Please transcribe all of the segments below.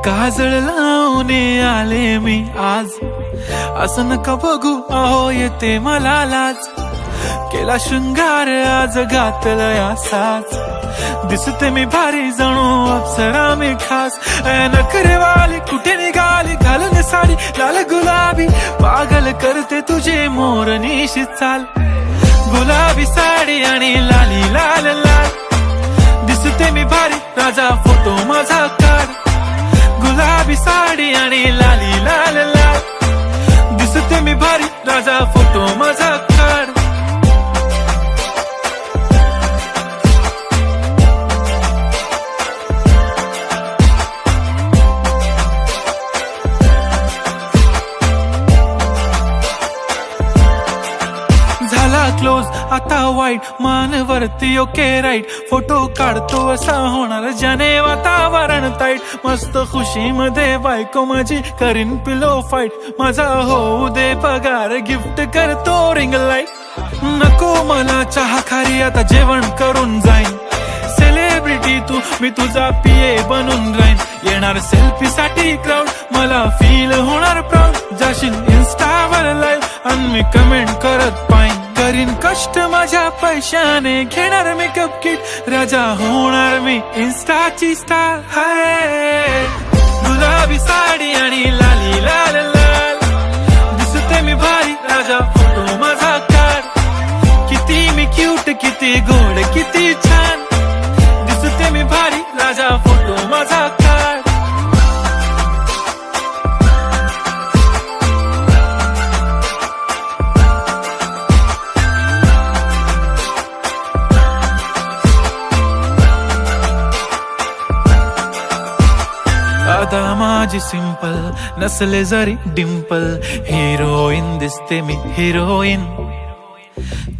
काजळ लावून आले मी आज, असं नका बघू अहो येते मला लाज. केला शृंगार आज घातलया साज, दिसते मी भारी जणू अप्सरा मी खास. नखरेवाली कुठे निघाली घालून साडी लाल गुलाबी, पागल करते तुझे मोरनीशी चाल. गुलाबी साडी आणि लाली लाल लाल, दिसते मी भारी राजा फोटो माझा काढ. गुलाबी साडी आणि लाली लाल लाल, दिसते मी भारी राजा फोटो माझा काढ. क्लोज आता वाईट मानवरती ओके राईट, फोटो काढतो असा होणार ज्याने वातावरण ताईट. मस्त खुशी मध्ये बायको माझी करीन पिलो फाईट, माझा होऊ दे पगार गिफ्ट करतो रिंग लाईट. नको मला चहा खारी आता जेवण करून जाईन, सेलिब्रिटी तू मी तुझा पीए बनून राहीन. येणार सेल्फी साठी क्राऊड मला फील होणार प्राऊड, जाशील इन्स्टावर लाईव्ह आणि मी कमेंट करत पाईन. करीन कष्ट माझ्या पैशाने घेणार मेकअप किट, राजा होणार मी इन्स्टाची स्टार. हाय गुलाबी साडी आणि लाली लाल लाल, दिसते मी भारी राजा फोटो माझा काढ. किती मी क्यूट किती गोड किती छान, दिसते मी भारी राजा फोटो माझा काढ. आता माझी सिंपल नसले जरी डिंपल, हिरोईन दिसते मी हिरोईन.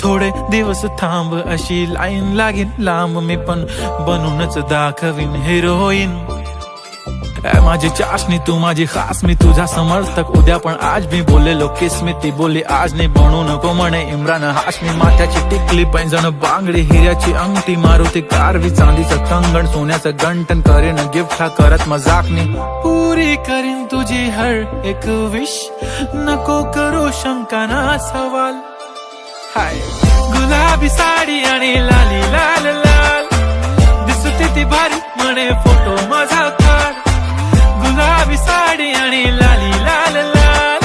थोडे दिवस थांब अशी लाईन लागेल लांब, मी पण बनूनच दाखवीन हिरोईन. माझी चाशनी तू माझी खास, मी तुझा समर्थक उद्या पण आज मी बोललेलो किस मी, ती बोलली आज नाही बनू नको म्हणे इम्रान हाशमी. माथ्याची टिकली पैंजण बांगडी हिऱ्याची अंगठी, मारुती कारवी चांदीचं कंगण सोन्याचं गंटन, करेन गिफ्ट हा करत मजाकनी. पुरी करीन तुझी हर एक विश, नको करू शंका ना सवाल. हाय गुलाबी साडी आणि लाली लाल लाल, दिसते ती भारी म्हणे फोटो माझा काढ. गुलाबी साडी आणि लाली लाल लाल,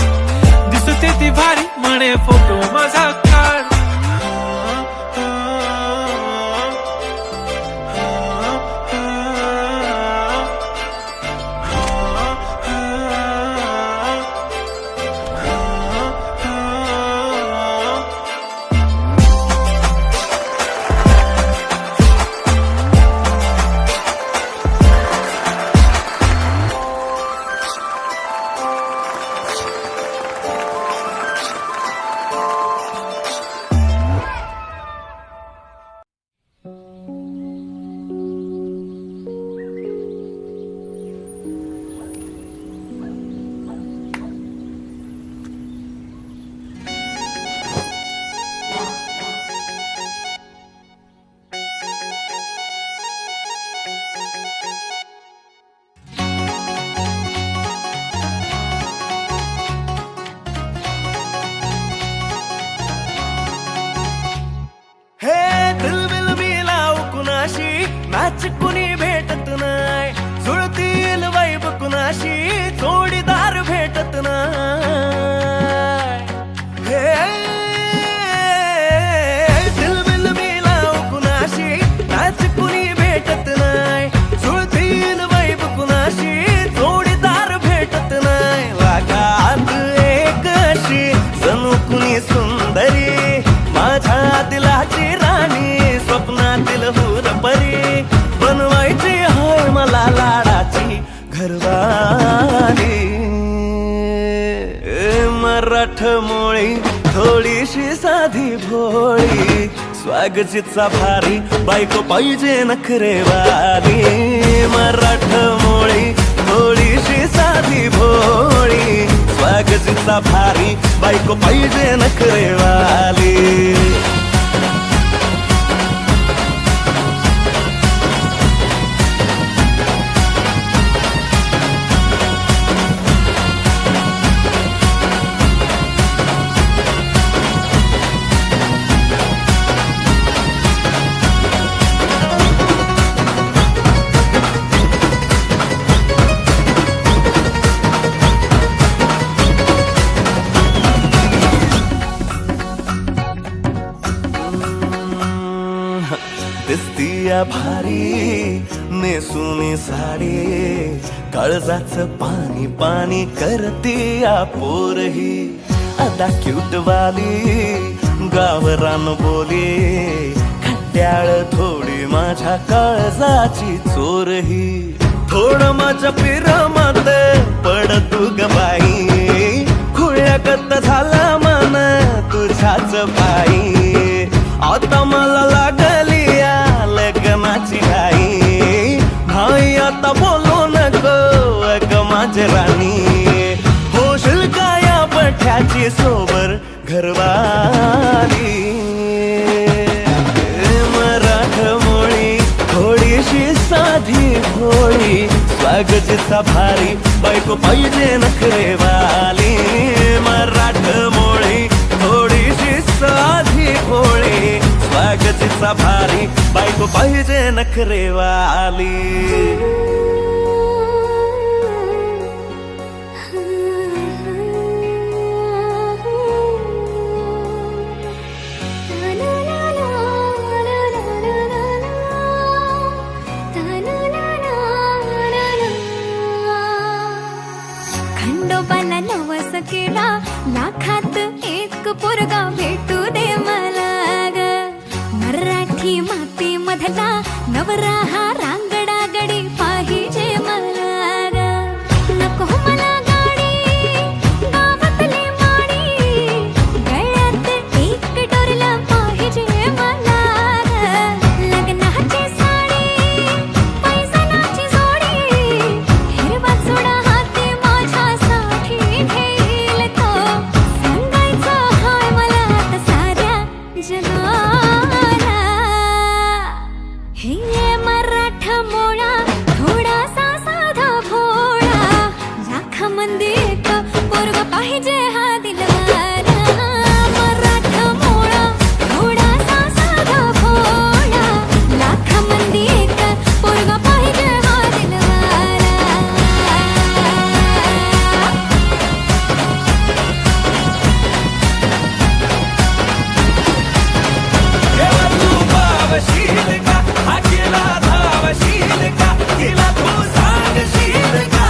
दिसते ती भारी म्हणे फोटो माझा काढ. मॅच कुणी भेटत नाय, जुळतील वाईब कुणाशी जोडीदार भेटत नाय. दिलबिल मिलाव कुणाशी मॅच कुणी भेटत नाय, जुळतील वाईब कुणाशी जोडीदार भेटत नाय. वागात एक अशी जणू कुणी सुंदरी, माझ्या दिलाची राणी स्वप्नातील हुरपरी, बनवायची हाय मला लाडाची घरवाली. मराठमोळी थोडीशी साधी भोळी, स्वागतीचा भारी बायको पाहिजे नखरेवाली. मराठमोळी थोडीशी साधी भोळी, स्वागतीचा भारी बायको पाहिजे नखरेवाली. भारी नेसुनी साडी काळजाच पाणी पाणी करते या पोरही आता क्यूट वाली गावरान बोली खट्याळ थोडी माझ्या काळजाची चोरही थोडं माझ्या पिरामात पड तू ग बाई खुळ्यागत झाला मन तुझ्याच पायी आता मला लागली या लग्नाची घाई भाई आता बोलू नको अग माझी राणी होशील का या बठ्याची सोबर घरवाली मराठमोळी थोडीशी साधी भोळी स्वागतीचा भारी बायको पाहिजे नखरेवाली मराठमोळी थोडीशी साधी भोळी स्वागतीचा भारी बायको पाहिजे नखरेवाली खंडोबाला नवस केला लाखात एक पोरगा भेटू दे मला ग मराठी माती मधला नवरा हा रांगडा गडी पाहिजे मला ग नको मला गाडी गावातली माडी गळ्यात एक डोरला पाहिजे मला ग लग्नाची साडी पैसनाची जोडी हिरवा चुडा हाती माझ्यासाठी घेईल तो सांगायचं हाय मला आता साऱ्या जगाला हे मराठमोळा थोडासा साधा भोळा लाखामध्ये एक पोरगा पाहिजे हा दिलवाला मराठमोळा थोडासा साधा भोळा लाखामध्ये एक पोरगा पाहिजे हा दिलवाला केला तू पावशील का हा केला धावशील का केला तू सांगशील का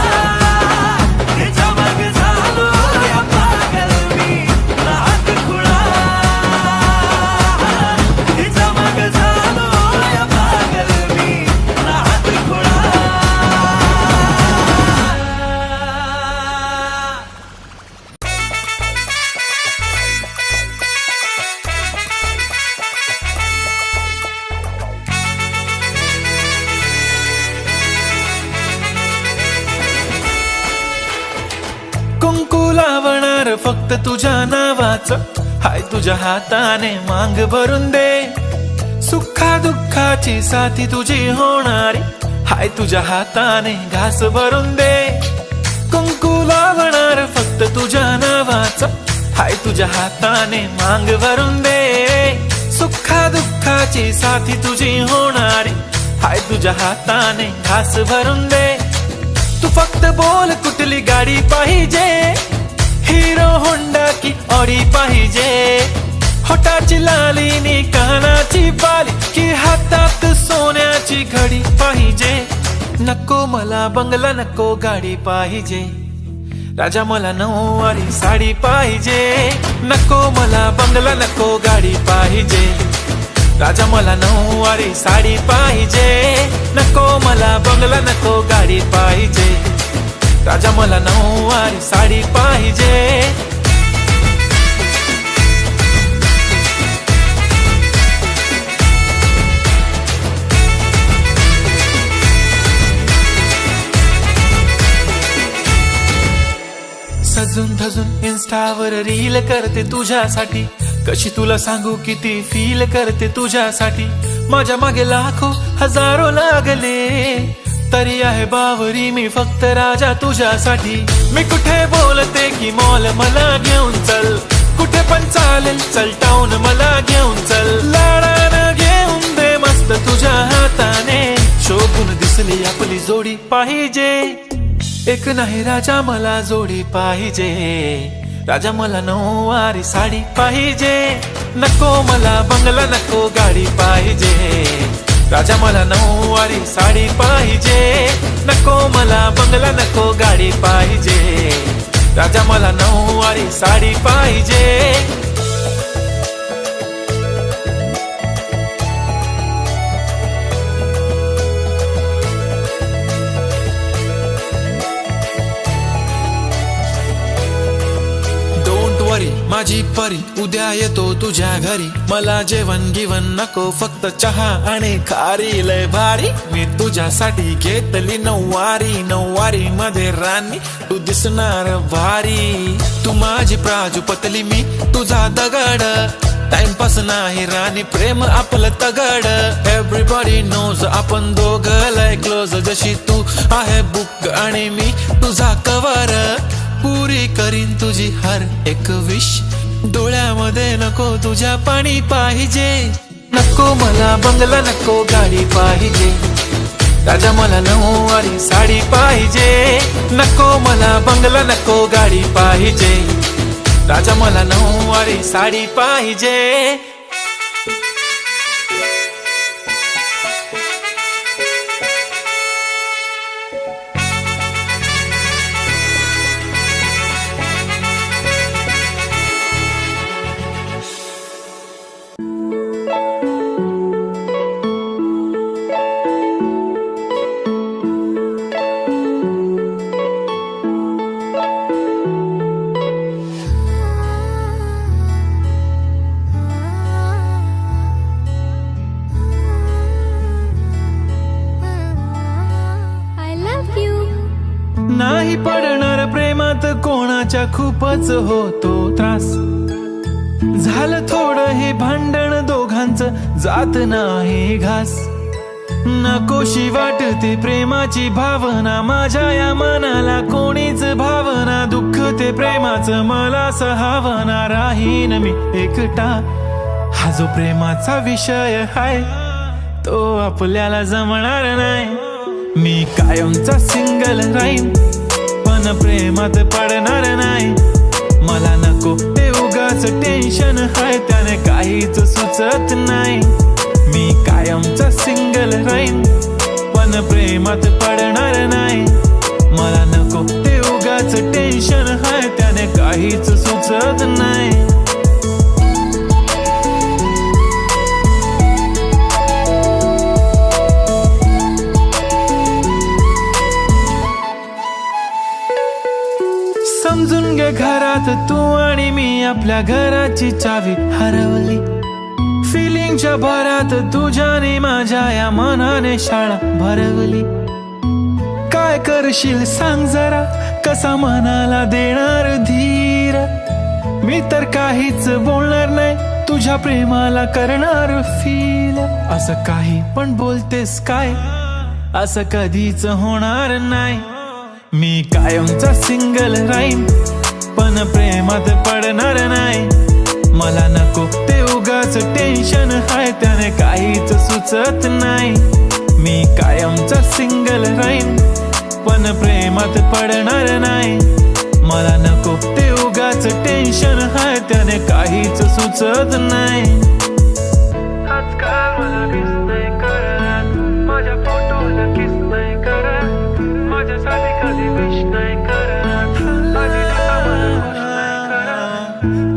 तिच्या मग झालो या पागल मी नाक खुळा तिच्या मग झालो या पागल मी नाक खुळा कुंकू लावणार फक्त तुझ्या नावाचं हाय तुझ्या हाताने मांग भरून दे सुखा दुःखाची साथी तुझी होणारी हाय तुझ्या हाताने घास भरून दे कुंकू लावणार फक्त तुझ्या नावाचं हाय तुझ्या हाताने मांग भरून दे सुखा दुःखाची साथी तुझी होणारी हाय तुझ्या हाताने घास भरून दे तू फक्त बोल कुठली गाडी पाहिजे हिरो होंडा की ऑडी पाहिजे होटाची लालीनी कानाची बाली की हातात सोन्याची घडी पाहिजे नको मला बंगला नको गाडी पाहिजे राजा मला नऊवारी साडी पाहिजे नको मला बंगला नको गाडी पाहिजे राजा मला नऊवारी साडी पाहिजे नको मला बंगला नको गाडी पाहिजे राजा मला नऊवारी साडी पाहिजे सजून धजून इन्स्टावर रील करते तुझ्यासाठी कशी तुला सांगू किती फील करते तुझ्यासाठी माझ्या मागे लाखो हजारो लागले तरी आहे बावरी मी फक्त राजा तुझ्यासाठी मी कुठे बोलते की मॉल मला घेऊन चल कुठे पण चालेल चल टाऊन मला घेऊन चल लाडानं घेऊन दे मस्त तुझ्या हाताने शोभून दिसली आपली जोडी पाहिजे एक नाही राजा मला जोडी पाहिजे राजा मला नऊवारी साडी पाहिजे नको मला बंगला नको गाडी पाहिजे राजा मला नऊवारी साडी पाहिजे, नको मला बंगला नको गाडी पाहिजे. राजा मला नऊवारी साडी पाहिजे. माझी परी उद्या येतो तुझ्या घरी, मला जेवण गिवण नको फक्त चहा आणि खारी. लय भारी मी तुझ्यासाठी घेतली नऊवारी, नऊवारी मध्ये राणी तू दिसणार भारी. तू माझी प्राजूपतली मी तुझा दगड, टाइमपास नाही राणी प्रेम आपलं तगड. एव्हरीबॉडी नोज आपण दोघं लय क्लोज, जशी तू आहे बुक आणि मी तुझा कवर. पुरी करीन तुझी हर एक विश, डोळ्यामध्ये नको तुझ्या पाणी पाहिजे. नको मला बंगला नको गाडी पाहिजे, राजा मला नऊवारी साडी पाहिजे. नको मला बंगला नको गाडी पाहिजे, राजा मला नऊवारी साडी पाहिजे. नाही पडणार प्रेमात कोणाच्या खूपच होतो त्रास, झालं थोडं हे भांडण दोघांचं जात नाही घास. नकोशी वाटते प्रेमाची भावना माझ्या या मनाला, कोणीच भावना दुःख ते प्रेमाचं मला सहावना. राहीन मी एकटा, हा जो प्रेमाचा विषय आहे तो आपल्याला जमणार नाही. मी कायमचा सिंगल राहीन पण प्रेमात पडणार नाही. मला नको ते उगाच टेन्शन आहे, त्याने काहीच सुचत नाही. मी कायमचा सिंगल राहीन पण प्रेमात पडणार नाही. मला नको ते उगाच टेन्शन आहे, त्याने काहीच सुचत नाही. समजून घे घरात तू आणि मी आपल्या घराची चावी हरवली. फिलिंगच्या भरात तुझ्याने माझ्या या मनाने शाळा भरवली. काय करशील सांग जरा, कसा मनाला देणार धीर. मी तर काहीच बोलणार नाही, तुझ्या प्रेमाला करणार फील. असं काही पण बोलतेस काय, असं कधीच होणार नाही. मी कायमचा सिंगल राहीन पण प्रेमात पडणार नाही. मला नको ते उगाच टेन्शन आहे, त्याने काहीच सुचत नाही. मी कायमचा सिंगल राहीन पण प्रेमात पडणार नाही. मला नको ते उगाच टेन्शन आहे, त्याने काहीच सुचत नाही. आजकाल मला मिस नाही करत, माझ्या फोटोला किस नाही करत, माझ्यासाठी कधी विश नाही करत,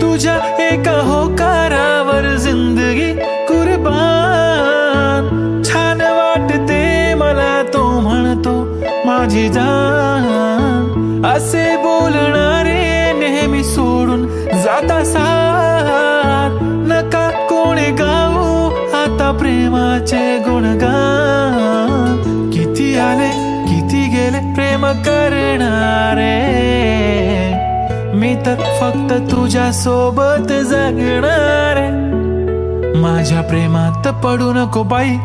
तुझ्या एका होकारावर जिंदगी कुर्बान. छान वाटते मला तो म्हणतो माझी जान. असे बोलणारे नेहमी सोडून जाता साथ. नका कोणी गाऊ आता प्रेमाचे गुणगान. किती आले किती गेले प्रेम करणारे, मी तर फक्त तुझ्या सोबत जगणार. माझ्या प्रेमात पडू नको बाई,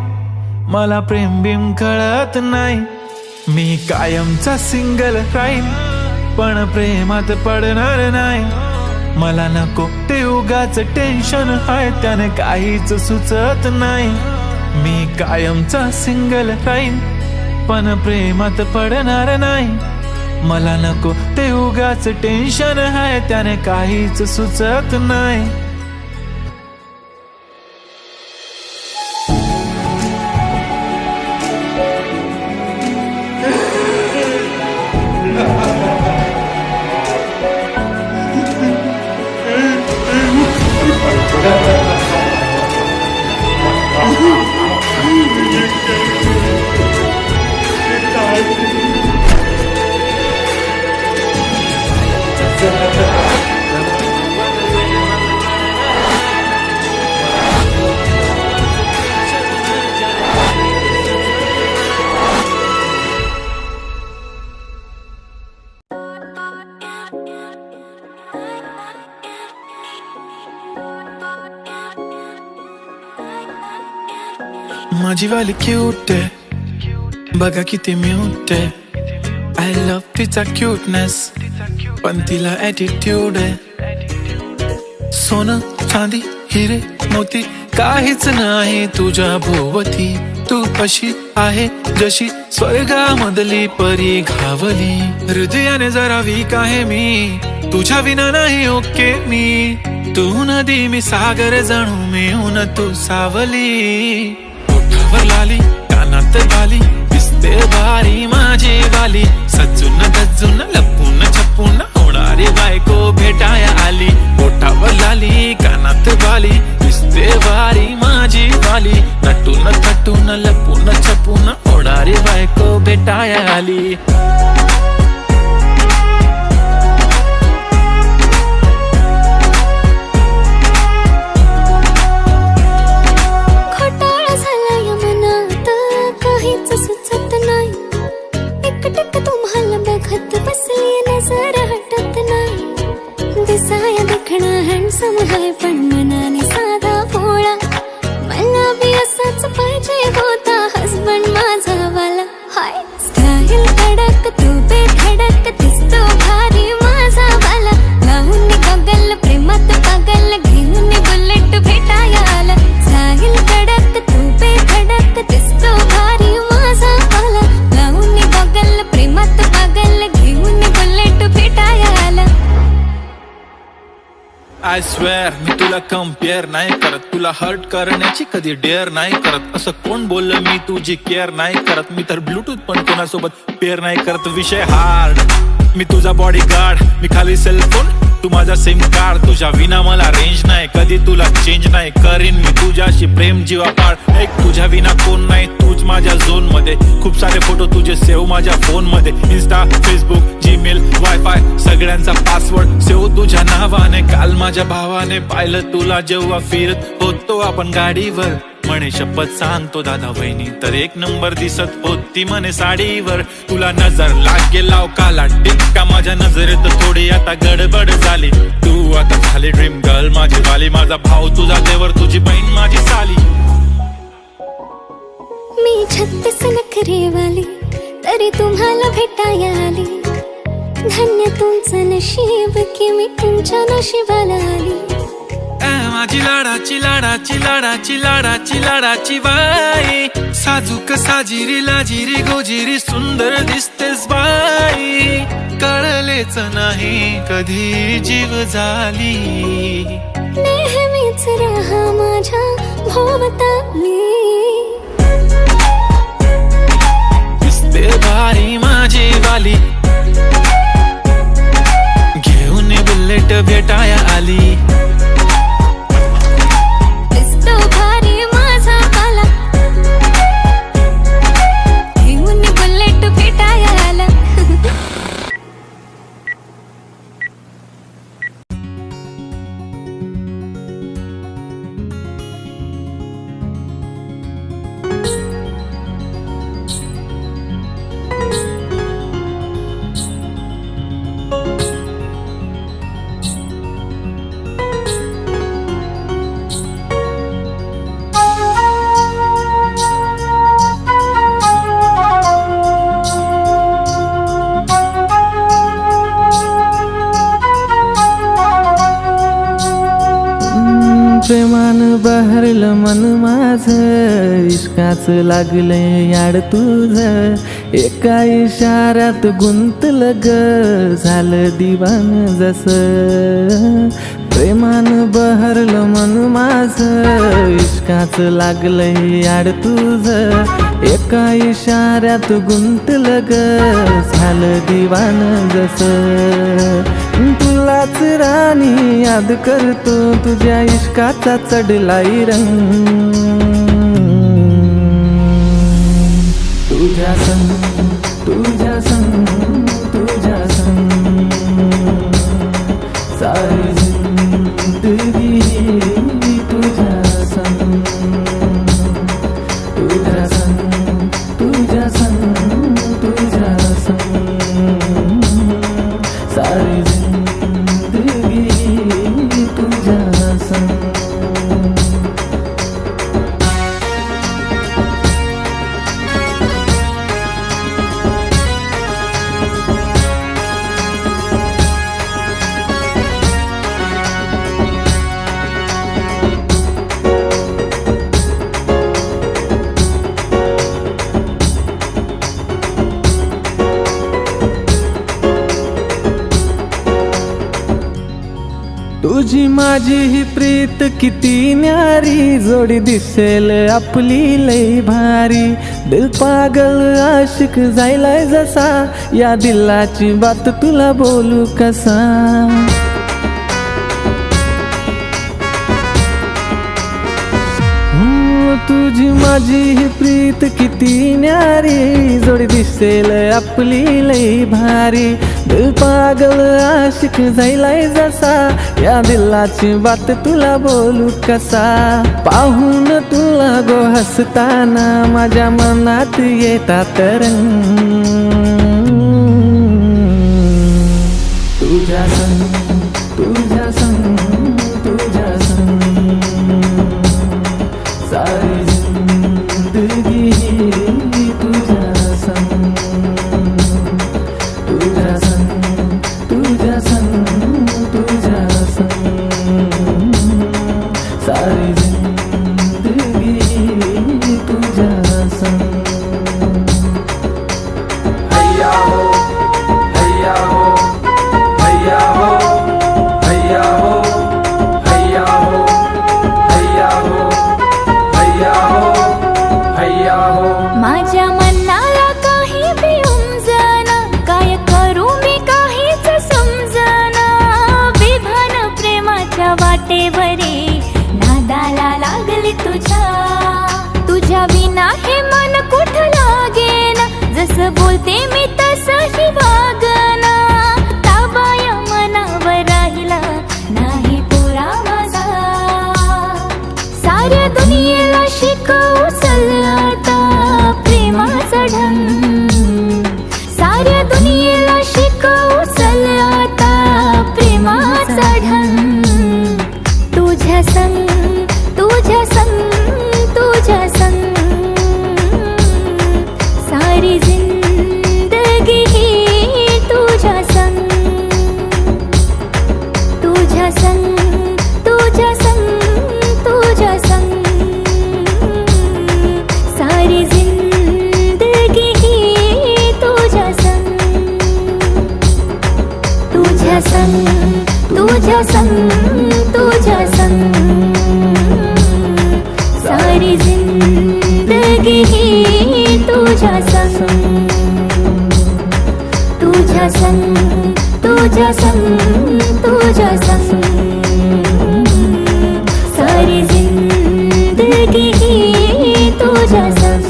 मला प्रेम बिम कळत नाही. मी कायमचा सिंगल राहीन पण प्रेमात पडणार नाही. मला नको ते उगाच टेन्शन आहे, त्याने काहीच सुचत नाही. मी कायमचा सिंगल राहीन पण प्रेमात पडणार नाही. मला नको ते उगाच टेन्शन आहे, त्याने काहीच सुचत नाही. माझी वाली क्यूट आहे, बघा किती म्यूट आहे. आय लव्ह तिचा क्यूटनेस, पण तिला ॲटिट्यूड आहे. सोनं चांदी हिरे मोती काहीच नाही तुझ्या भोवती. तू अशी आहे जशी स्वर्गामधली परी घावली. हृदयाने जरा वीक आहे मी, तुझ्या विना नाही ओके मी. तू नदी मी सागर जणू मिळून तू सावली. ओठावर लाली कानात बाली दिसते भारी माझी वाली. सजून गजून लपून छपून होणारी बायको भेटाया आली. ओठावर लाली कानात बाली दिसते भारी माझी वाली. नटून थटून लपून छपून होणारी बायको भेटाया आली. तुम्हाला बघत बसली नजर हटत नाही. दिसाया देखणा हँडसम आहे पण मनाने साधा भोळा. मला बी असाच पाहिजे होता हसबंड माझा वाला. हाय स्टाईल कडक तू बेधडक दिसतो भारी माझा वाला. लावून गगल प्रेमात पागल घेऊन बुलेट भेटाया आला. स्टाईल कडक तू बेधडक दिसतो भारी माझा वाला. लावून गगल प्रेमात पागल घेऊन बुलेट भेटाया आला. आय स्वेअर मी तुला कम्पेअर नाही करत, तुला हर्ट करण्याची कधी डेअर नाही करत. असं कोण बोललं मी तुझी केअर नाही करत. मी तर ब्लूटूथ पण कोणासोबत पेअर नाही करत. विषय हार्ड, मी तुझा बॉडी गार्ड, मी खाली सेलफोन तू माझा सिम कार्ड. तुझ्या विना मला रेंज नाही, कधी तुला चेंज नाही करीन मी तुझ्याशी प्रेम जीवापाड. एक तुझ्या विना कोण नाही, तूच माझ्या झोन मध्ये. खूप सारे फोटो तुझे सेव्ह माझ्या फोन मध्ये. इन्स्टा फेसबुक जीमेल वायफाय सगळ्यांचा पासवर्ड सेव्ह तुझ्या नावाने. काल माझ्या भावाने पाहिलं तुला जेव्हा फिरत होतो आपण गाडीवर. म्हणे शपथ सांगतो दादा वहिनी तर एक नंबर दिसत होती म्हणे साडीवर. तुला नजर लागेल लाव काला टिक्का माझ्या नजरेत थोडी आता गडबड झाली. तू आता झाली ड्रीम गर्ल माझी वाली. माझा भाऊ तुझा देवर तुझी बहीण माझी साली. मी 36 नखरेवाली तरी तुम्हाला भेटाया आली. धन्य तुमचं नशीब की मी तुमच्या नशिबाला आली. माझी लाडाची लाडाची लाडाची लाडाची लाडाची बाई. साजूक साजिरी लाजिरी गोजिरी सुंदर दिसतेस बाई. कळलेच नाही कधी जीव झाली. नेहमीच राहा माझ्या भोवताली. दिसते भारी माझी वाली. घेऊन बुलेट भेटाया आली. भारी माझा वाला घेऊन बुलेट भेटाया आला. प्रेमानं बहरलं मन माझं. इश्काच लागले याड तुझं. एका इशाऱ्यात गुंतलं ग झालं दिवान जसं. प्रेमानं बहरलं मन माझं. इश्काच लागले याड तुझं. एका इशाऱ्यात गुंतलं ग झालं दिवान जसं. तुलाच राणी याद करतो तुझ्या इश्काचा चढलाय रंग. तुझ्या संग तुझ्या संग तुझ्या संग सारी जिंदगी तुझ्या संग. तुझ्या संग तुझ्या संग तुझ्या संग सारी जिंदगी तुझ्या संग. तुझी माझी ही प्रीत किती न्यारी, जोडी दिसेल आपली लई भारी. दिल पागल आशिक जायलाय जसा, या दिलाची बात तुला बोलू कसा. तुझी माझी ही प्रीत किती न्यारी, जोडी दिसेल आपली लई भारी. दिल पागल आशिक जायलाय जसा, या दिलाची बात तुला बोलू कसा. पाहून तुला गो हसताना माझ्या मनात येतात रंग. तुझ्या संग तुझ्या संग तुझ्या संग सारी जिंदगी तुझ्या संग. तुझ्या संग तुझ्या संग तुझ्या संग सारी जिंदगी तुझ्या संग. हैया हो हैया हो हैया हो हैया हो हैया हो हैया हो हैया हो हैया हो. माझ्या मनाला काही बी उमजना, काय करू मी काहीच समजना. विभान प्रेमाच्या वाटेवरी नादाला लागली तुझ्या. तुझ्या विना हे मन कुठ लागेना, जसं बोलते मी तसंही वागना. ताबाया मनावर राहिला नाही पुरा माझा. साऱ्या दुनियेला शिकवू आता प्रेमाचा ढंग. साऱ्या दुनियेला शिकवू आता प्रेमाचा ढंग. तुझ्या संग तुझ्या संग तुझ्या संग सारी जिंदगी ही तुझ्या संग. तुझ्या संग तुझ्या संग तुझ्या संग सारी जिंदगी ही तुझ्या संग. तुझ्या संग तुझ्या संग तुझ्या संग सारी जिंदगी ही तुझ्या संग. तुझ्या संग तुझ्या संग तुझ्या संग सारी जिंदगी ही तुझ्या संग.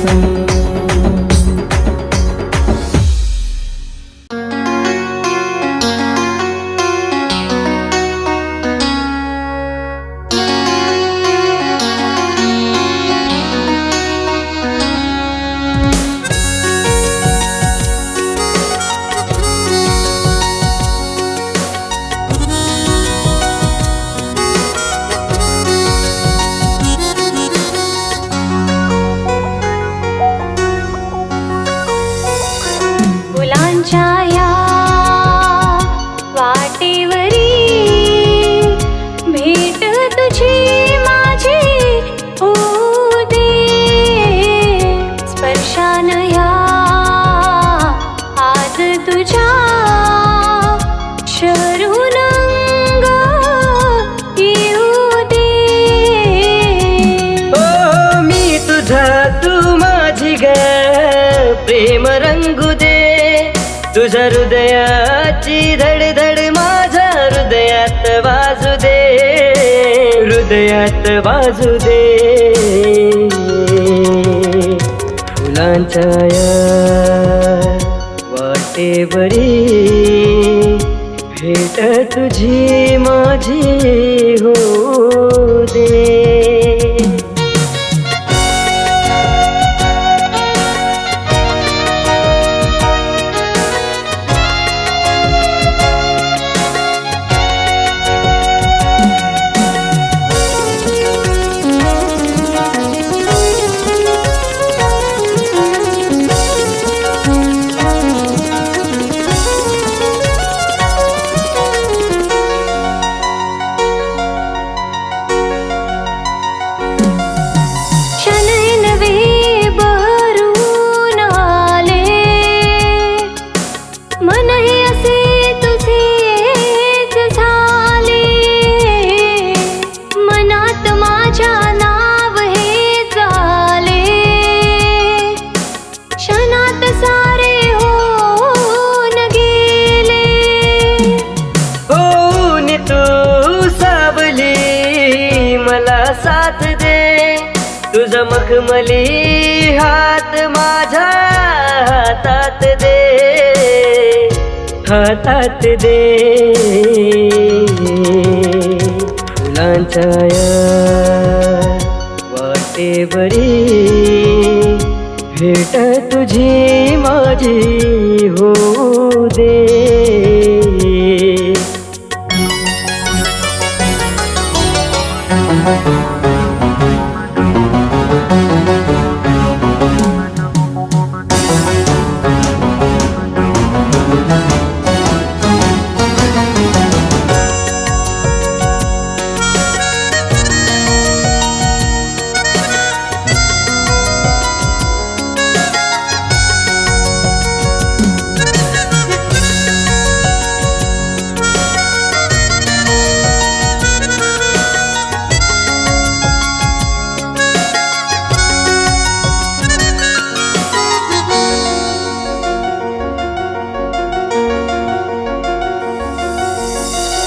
प्रेम रंगू दे तुझ्या हृदयाची धडधड माझ्या हृदयात वाजू दे, हृदयात वाजू दे. फुलांच्या या वाटेवरी भेट तुझी माझी होऊ दे. मखमली हात माझ्या हातात दे, हातात दे. फुलांच्या या वाटेवरी भेट तुझी माझी होऊ दे.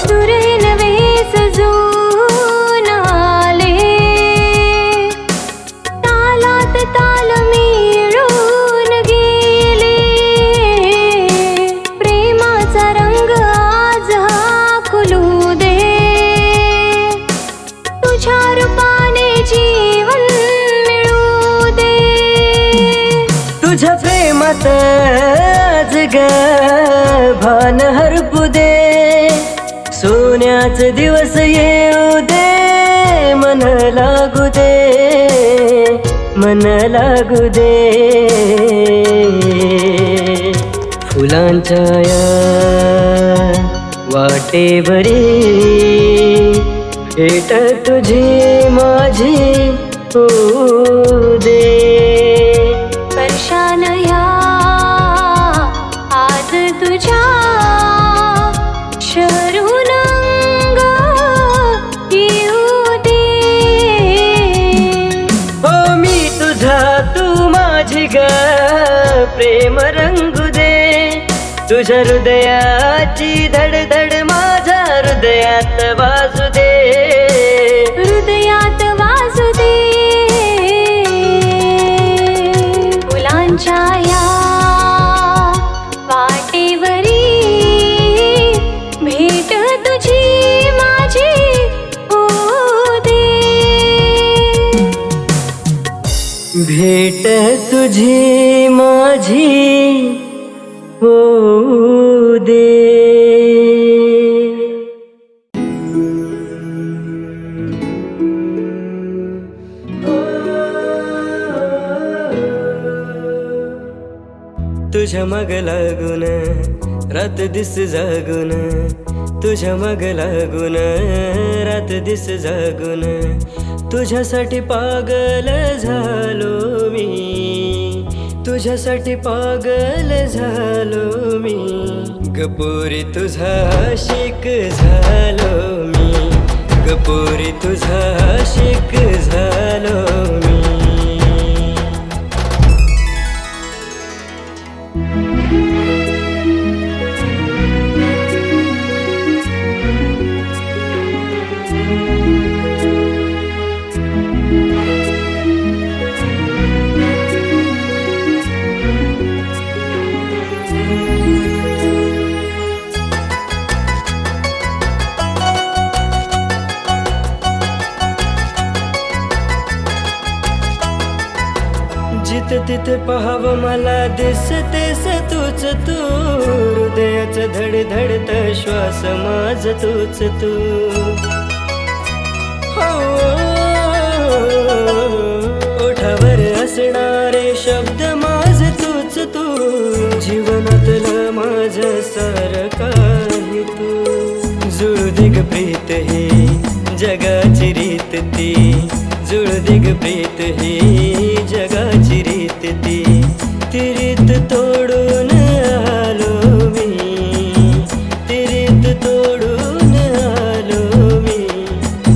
तुरे नवे सजून आले, तालात ताल मिळून गेले. प्रेमाचा रंग आज खुलू दे, तुझ्या रूपाने जीवन मिळू दे. तुझ्या प्रेमात आज ग भान हरपू दे. सोन्याच दिवस येऊ दे, मन लागू दे, मन लागू दे. फुलांच्या या वाटेवरी भेट तुझी माझी होऊ दे. स्पर्शान ह्या आज तुझ्या शरून अंग येऊ दे. हो मी तुझा तू माझी ग प्रेम रंगू दे. तुझ्या हृदयाची धडधड माझ्या हृदयात वाजू दे, हृदयात वाजू दे. फुलांच्या या वाटेवरी भेट तुझी माझी होऊ दे. भेट तुझी माझी होऊ दे. तुझ्या मग लागून रात दिस जागून, तुझ्या मग लागून रात दिस जागून. तुझ्यासाठी पागल झालो मी, तुझ्यासाठी पागल झालो मी. गपोरी तुझा आशिक झालो मी, गपोरी तुझा आशिक झालो मी. जिथे तिथे पाहावं मला दिसतेस तूच तू. हृदयाचं धडधडत श्वास माझ तूच तू. हो ओठावर असणारे शब्द माझ तूच तू. जीवनातलं माझ सार काही तू. जुळू दे ग प्रीत ही जगाची रीत ती. जुळू दे ग प्रीत ही जगाची रीत ती. ती रीत तोडून आलो मी, ती रीत तोडून आलो मी.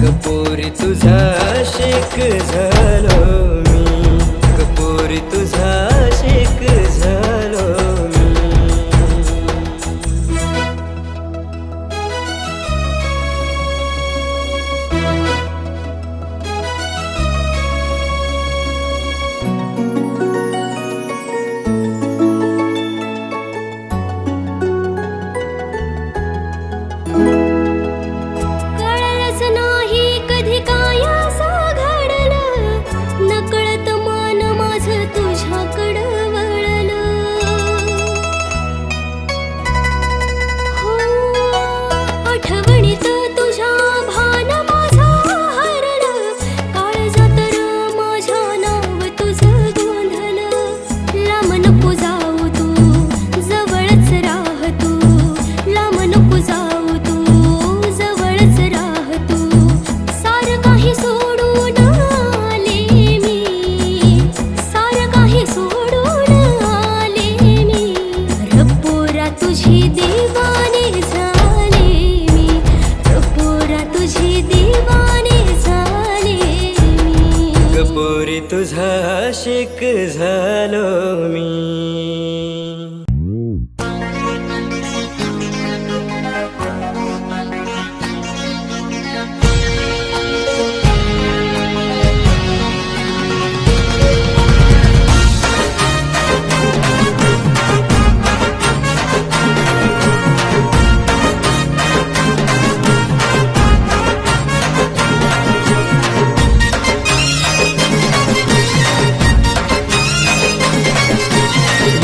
गपोरी तुझा आशिक झालो मी, गपोरी तुझा आशिक झालो मी. पोरा तुझी दीवाने झाले मी, पोरा तुझी दीवाने झाले मी. गपोरी तुझा आशिक झालो मी.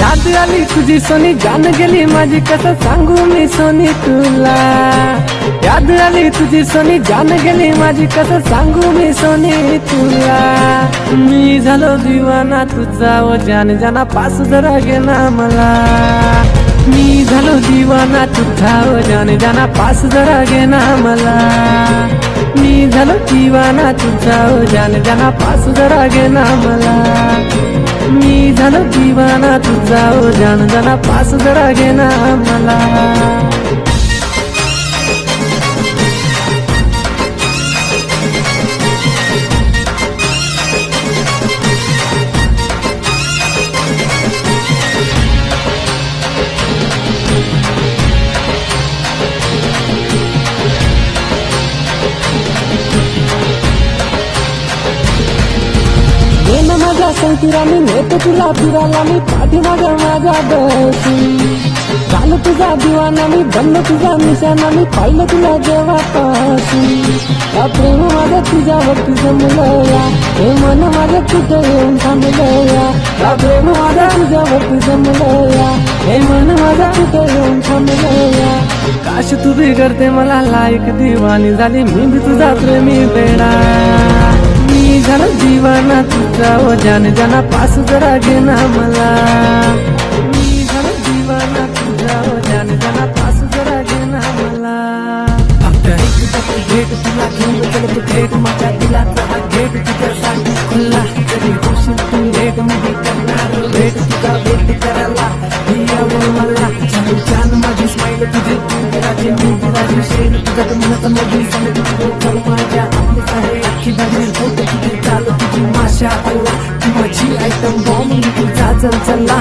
याद आली तुझी सोनी, जान गेली माझी, कसं सांगू मी सोनी तुला. याद आली तुझी सोनी, जान गेली माझी, कसं सांगू मी सोनी तुला. मी झालो दिवाना तुझा, ओ जान जाना पास जरा घे ना मला. मी झालो दिवाना तुझा, ओ जान जाना पास जरा घे ना मला. मी झालो दिवाना तुझा, ओ जान जाना पास जरा घे ना मला. मी झालो दिवाना तुझा, ओ जान जाना पास जरा घे ना मला. माझ्या संकिरा मी नेतो तुला फिरायला, मी पाठीमागे माझ्या बसी. झालं तुझा दिवाना मी, बनलो तुझा निशाणा मी, पाहिलं तुला जेव्हापासून. या प्रेम माझं तुझ्यावरती जमलं या, हे मन माझं कुठं येऊन थांबलं या. या प्रेम माझं तुझ्यावरती जमलं या, हे मन माझं कुठं येऊन थांबलं या. काश तू भी करते मला लायक, दिवानी झाली मी भी तुझा प्रेमी बेडा. मी झालो दिवाना तुझा, ओ जान जाना पास जरा घे ना मला. मी झालो दिवाना तुझा, ओ जान जाना पास जरा घे ना मला. आफ्टर एक भेट तुला घेऊन चलत भेट, माझ्या दिलाचा हा गेट तुझ्यासाठी खुल्ला. कधी होशील तू लेट, मी करणार भेट तुझा भेट करायला. ही आवड मला छान छान माझी स्माईल, तुझी तू राजी मी राजी शेर. तुझा तर मनात मधी सांग चल माझ्या आपलीच आहे अख्खी भाजी. होतं तुझी चाल तुझी माशा अल्ला, तू माझी आयटम बॉम्ब. मी तुझा चल चला,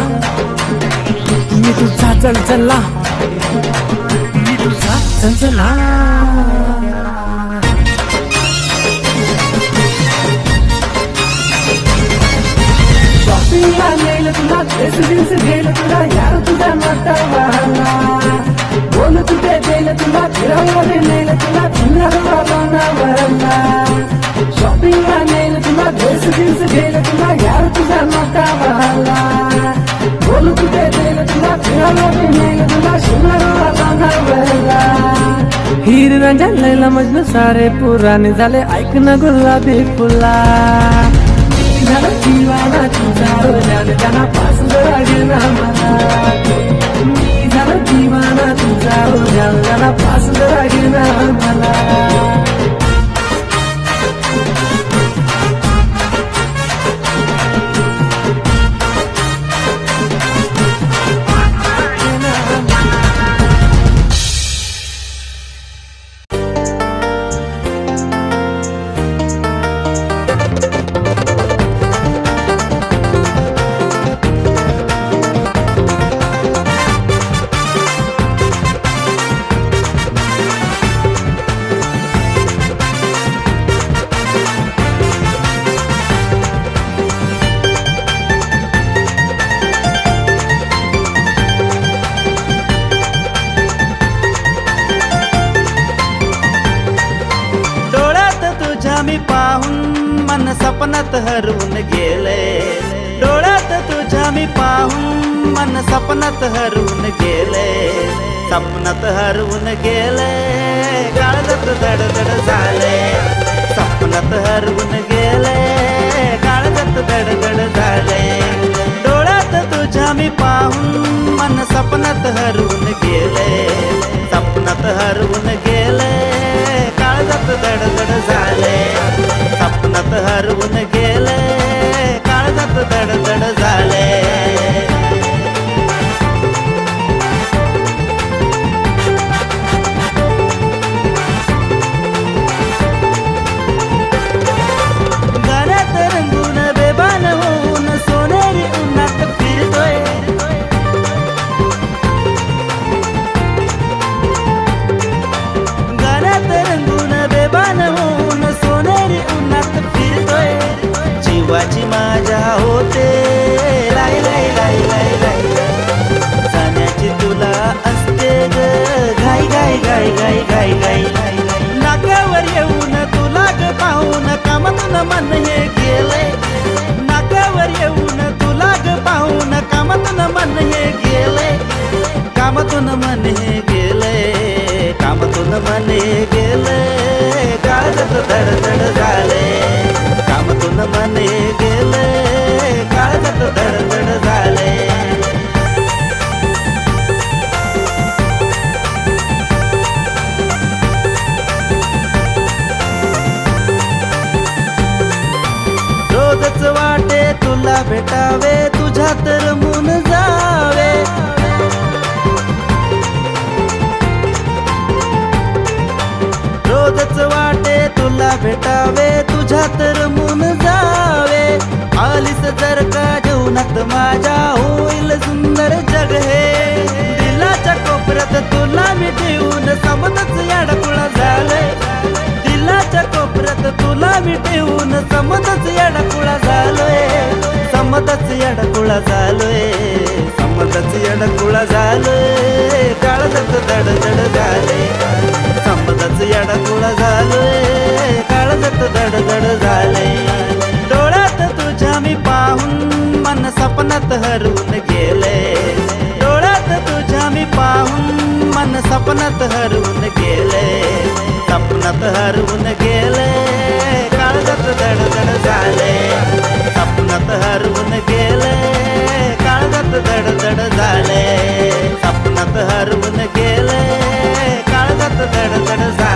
मी तुझा चल चला, मी तुझा चल चला. शॉपिंगला नेलं तुला, ड्रेस बिन्स गेलं तुला, यार तुझा नटावाला. बोल तुझे गेलं तुला, फिरावले नेलं तुला, फिरायला नावाला. शॉपिंगला नेलं तुला, ड्रेस बिन्स गेलं तुला, यार तुझा नटावाला. बोल तुझे गेलं तुला, फिरावले नेलं तुला, फिरायला नावाला. हीर रांझा लैला मजनू सारे पुराणे झाले, ऐक ना गुलाबी फुला. झालं दिवाना तुझा, ओ जान जाना पास जरा घे ना मला. मी झालो दिवाना तुझा, ओ जान जाना पास जरा घे ना मला. मी पाहून मन सपनात हरवून गेले. डोळ्यात तुझ्या मी पाहून मन सपनात हरवून गेले. सपनात हरवून गेले, काळजात धडधड झाले. सपनात हरवून गेले, काळजात धडधड झाले. डोळ्यात तुझ्या मी पाहून मन सपनात हरवून गेले. सपनात हरवून गेले, काळजात धडधड झाले. सपनात हरवून गेले, काळजात धडधड झाले. धडधड झाले कामातून मन गेले काळजात धडधड झाले रोजच वाटे तुला भेटावे तुझ्यात रमून जावे रोजच वाटे तुला भेटावे तुझ्यात रमून जावे आलीस जर का जीवनात माझ्या होईल सुंदर जग हे दिलाच्या कोपऱ्यात तुला मी ठेवून समजच याडकुळा झालंय दिलाच्या कोपऱ्यात तुला मी ठेवून समजच याडकुळा झालोय समजच याडकुळा झालोय समजच याडकुळा झालोय काळजात धडधड झाले समजच याडकुळा झालोय काळजात धडधड झाले डोळ्यात तुझ्या मी पाहून मन सपनात हरवून गेले डोळ्यात तुझ्या मी पाहून मन सपनात हरवून गेले सपनात हरवून गेले काळजात धडधड झाले सपनात हरवून गेले काळजात धडधड झाले सपनात हरवून गेले काळजात धडधड झाले